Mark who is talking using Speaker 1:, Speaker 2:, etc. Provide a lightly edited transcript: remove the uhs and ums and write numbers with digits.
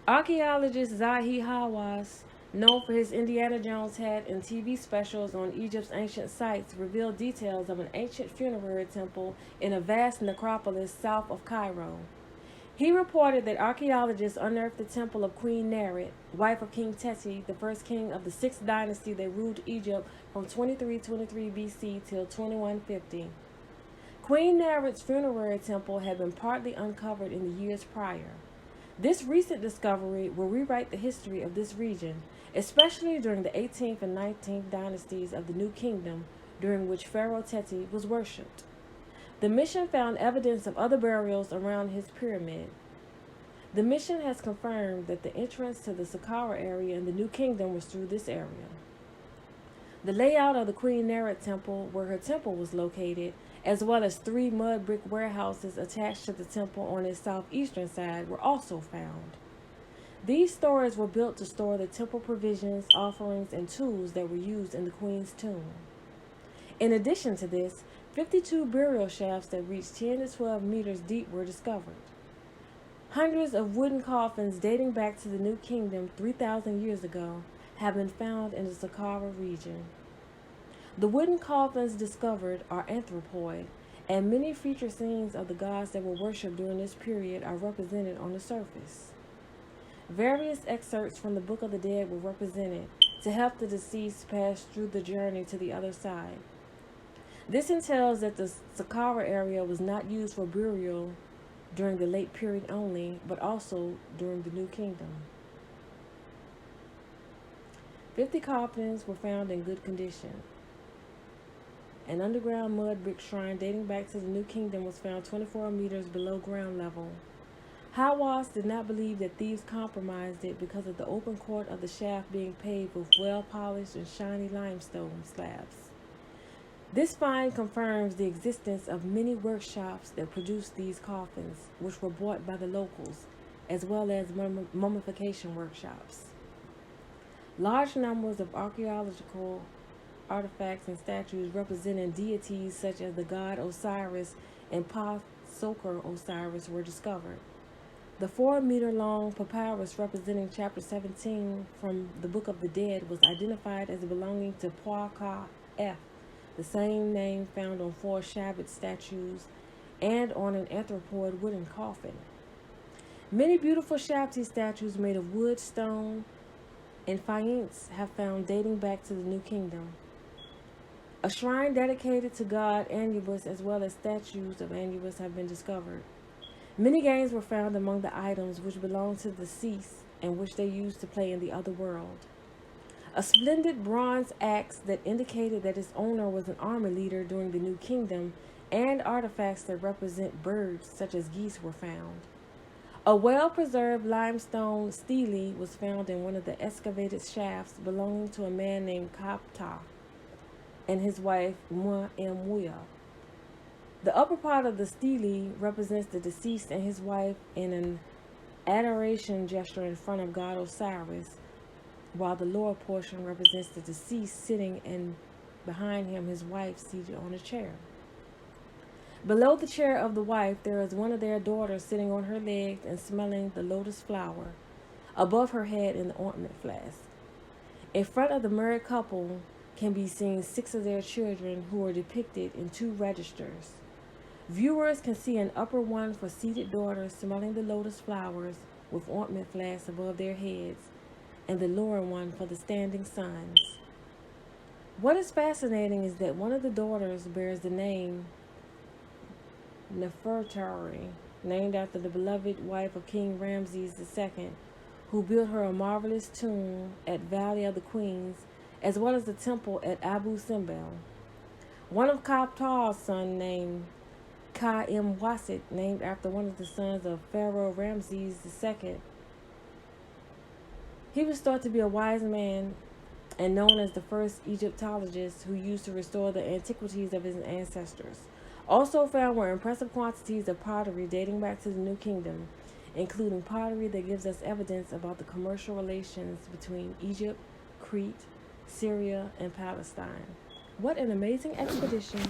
Speaker 1: Archaeologist Zahi Hawass, known for his Indiana Jones hat and TV specials on Egypt's ancient sites, revealed details of an ancient funerary temple in a vast necropolis south of Cairo. He reported that archaeologists unearthed the temple of Queen Nerit, wife of King Teti, the first king of the 6th dynasty that ruled Egypt from 2323 BC till 2150. Queen Nerit's funerary temple had been partly uncovered in the years prior. This recent discovery will rewrite the history of this region, especially during the 18th and 19th dynasties of the New Kingdom, during which Pharaoh Teti was worshipped. The mission found evidence of other burials around his pyramid. The mission has confirmed that the entrance to the Saqqara area in the New Kingdom was through this area. The layout of the Queen Nerit temple, where her temple was located, as well as 3 mud brick warehouses attached to the temple on its southeastern side, were also found. These stores were built to store the temple provisions, offerings, and tools that were used in the queen's tomb. In addition to this, 52 burial shafts that reached 10 to 12 meters deep were discovered. Hundreds of wooden coffins dating back to the New Kingdom 3,000 years ago have been found in the Saqqara region. The wooden coffins discovered are anthropoid, and many feature scenes of the gods that were worshipped during this period are represented on the surface. Various excerpts from the Book of the Dead were represented to help the deceased pass through the journey to the other side. This entails that the Saqqara area was not used for burial during the late period only, but also during the New Kingdom. 50 coffins were found in good condition. An underground mud brick shrine dating back to the New Kingdom was found 24 meters below ground level. Hawass did not believe that thieves compromised it because of the open court of the shaft being paved with well-polished and shiny limestone slabs. This find confirms the existence of many workshops that produced these coffins, which were bought by the locals, as well as mummification workshops. Large numbers of archaeological artifacts and statues representing deities such as the god Osiris and Pa-Soker Osiris were discovered. The 4-meter-long papyrus representing chapter 17 from the Book of the Dead was identified as belonging to Pa-Ka-F, the same name found on 4 Shabbat statues and on an anthropoid wooden coffin. Many beautiful Shabti statues made of wood, stone, and faience have found dating back to the New Kingdom. A shrine dedicated to god Anubis as well as statues of Anubis have been discovered. Many games were found among the items which belonged to the deceased and which they used to play in the other world. A splendid bronze axe that indicated that its owner was an army leader during the New Kingdom, and artifacts that represent birds such as geese were found. A well-preserved limestone stele was found in one of the excavated shafts belonging to a man named Kapta and his wife Mu'emuya. The upper part of the stele represents the deceased and his wife in an adoration gesture in front of god Osiris, while the lower portion represents the deceased sitting and behind him his wife seated on a chair. Below the chair of the wife, there is one of their daughters sitting on her legs and smelling the lotus flower. Above her head in the ointment flask. In front of the married couple can be seen 6 of their children who are depicted in 2 registers. Viewers can see an upper one for seated daughters smelling the lotus flowers with ointment flasks above their heads, and the lower one for the standing sons. What is fascinating is that one of the daughters bears the name Nefertari, named after the beloved wife of King Ramses II, who built her a marvelous tomb at Valley of the Queens, as well as a temple at Abu Simbel. One of Kaptar's sons, named Ka-Im-Wasit, named after one of the sons of Pharaoh Ramses II. He was thought to be a wise man and known as the first Egyptologist who used to restore the antiquities of his ancestors. Also found were impressive quantities of pottery dating back to the New Kingdom, including pottery that gives us evidence about the commercial relations between Egypt, Crete, Syria, and Palestine. What an amazing expedition!